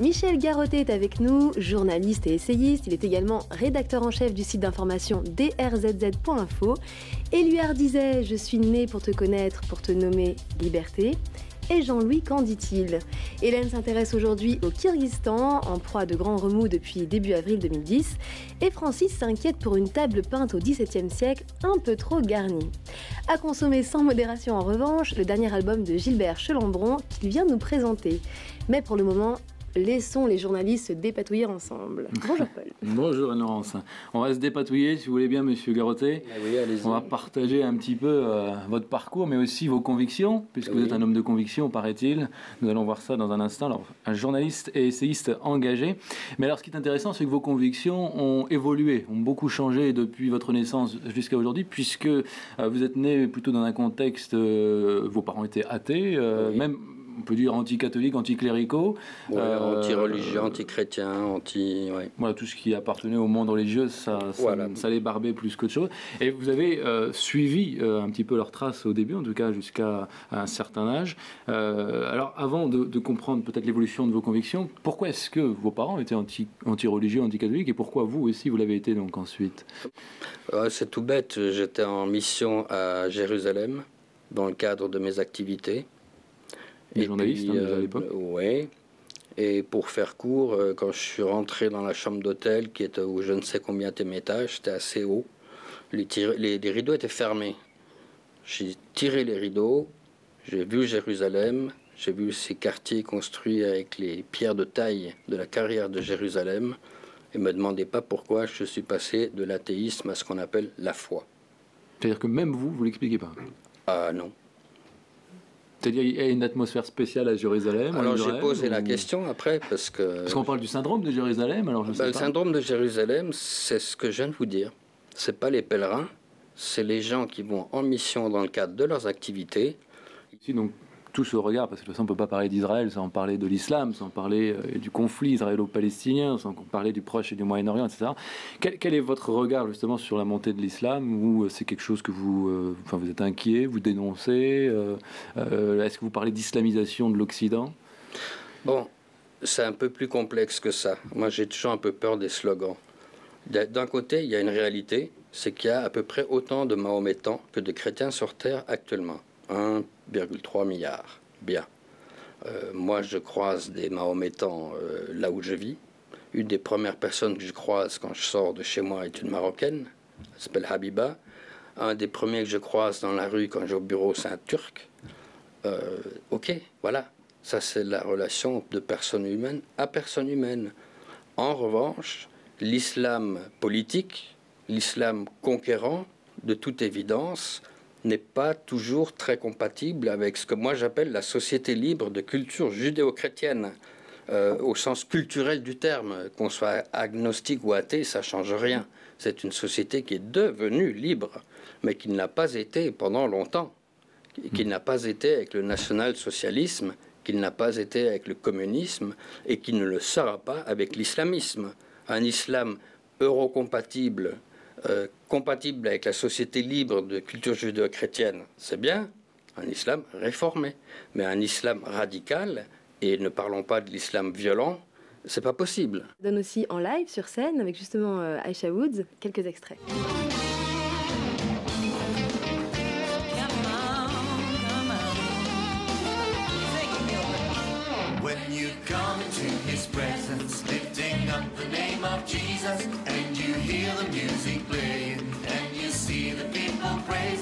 Michel Garotté est avec nous, journaliste et essayiste. Il est également rédacteur en chef du site d'information drzz.info. Éluard disait « Je suis né pour te connaître, pour te nommer Liberté ». Et Jean-Louis, qu'en dit-il? Hélène s'intéresse aujourd'hui au Kyrgyzstan, en proie à de grands remous depuis début avril 2010. Et Francis s'inquiète pour une table peinte au XVIIe siècle un peu trop garnie. À consommer sans modération en revanche, le dernier album de Gilbert Chelambron qu'il vient nous présenter. Mais pour le moment, laissons les journalistes se dépatouiller ensemble. Bonjour Paul. Bonjour Laurence. On va se dépatouiller si vous voulez bien monsieur Garotté. Oui, allez-y. On va partager un petit peu votre parcours mais aussi vos convictions puisque vous êtes un homme de conviction paraît-il. Nous allons voir ça dans un instant. Alors, un journaliste et essayiste engagé. Mais alors ce qui est intéressant c'est que vos convictions ont évolué, ont beaucoup changé depuis votre naissance jusqu'à aujourd'hui puisque vous êtes né plutôt dans un contexte, vos parents étaient athées, même on peut dire anti-catholiques, anti-cléricaux. Anti-religieux, anti-chrétiens, ouais. Voilà, tout ce qui appartenait au monde religieux, ça les barbait plus qu'autre chose. Et vous avez suivi un petit peu leurs traces au début, en tout cas jusqu'à un certain âge. Alors, avant de comprendre peut-être l'évolution de vos convictions, pourquoi est-ce que vos parents étaient anti-religieux, anti-catholiques, et pourquoi vous aussi, vous l'avez été donc ensuite? C'est tout bête, j'étais en mission à Jérusalem, dans le cadre de mes activités. Les journalistes déjà à l'époque. Oui. Et pour faire court, quand je suis rentré dans la chambre d'hôtel, qui était au je ne sais combien de étage, c'était assez haut, les rideaux étaient fermés. J'ai tiré les rideaux, j'ai vu Jérusalem, j'ai vu ces quartiers construits avec les pierres de taille de la carrière de Jérusalem, et ne me demandez pas pourquoi je suis passé de l'athéisme à ce qu'on appelle la foi. C'est-à-dire que même vous ne l'expliquez pas? Ah non. C'est-à-dire qu'il y a une atmosphère spéciale à Jérusalem? Alors j'ai posé la question après parce qu'on parle du syndrome de Jérusalem, alors je sais pas. Le syndrome de Jérusalem, c'est ce que je viens de vous dire. C'est pas les pèlerins, c'est les gens qui vont en mission dans le cadre de leurs activités. Ici, donc, tout se regarde, parce que de toute façon, on ne peut pas parler d'Israël sans parler de l'islam, sans parler du conflit israélo-palestinien, sans parler du Proche et du Moyen-Orient, etc. Quel est votre regard, justement, sur la montée de l'islam? Ou c'est quelque chose que vous êtes inquiet, vous dénoncez? Est-ce que vous parlez d'islamisation de l'Occident? Bon, c'est un peu plus complexe que ça. Moi, j'ai toujours un peu peur des slogans. D'un côté, il y a une réalité, c'est qu'il y a à peu près autant de Mahométans que de chrétiens sur Terre actuellement. 1,3 milliard. Bien. Moi, je croise des Mahométans là où je vis. Une des premières personnes que je croise quand je sors de chez moi est une Marocaine. Elle s'appelle Habiba. Un des premiers que je croise dans la rue quand je vais au bureau, c'est un Turc. Ok, voilà. Ça, c'est la relation de personne humaine à personne humaine. En revanche, l'islam politique, l'islam conquérant, de toute évidence, n'est pas toujours très compatible avec ce que moi j'appelle la société libre de culture judéo-chrétienne, au sens culturel du terme. Qu'on soit agnostique ou athée, ça ne change rien. C'est une société qui est devenue libre, mais qui ne l'a pas été pendant longtemps, qui n'a pas été avec le national-socialisme, qui n'a pas été avec le communisme, et qui ne le sera pas avec l'islamisme. Un islam eurocompatible, compatible avec la société libre de culture judéo-chrétienne, c'est bien, un islam réformé. Mais un islam radical, et ne parlons pas de l'islam violent, c'est pas possible. On donne aussi en live sur scène avec justement Aisha Woods quelques extraits. When you come to his presence, lifting up the name of Jesus, and you hear the music playing, and you see the people praise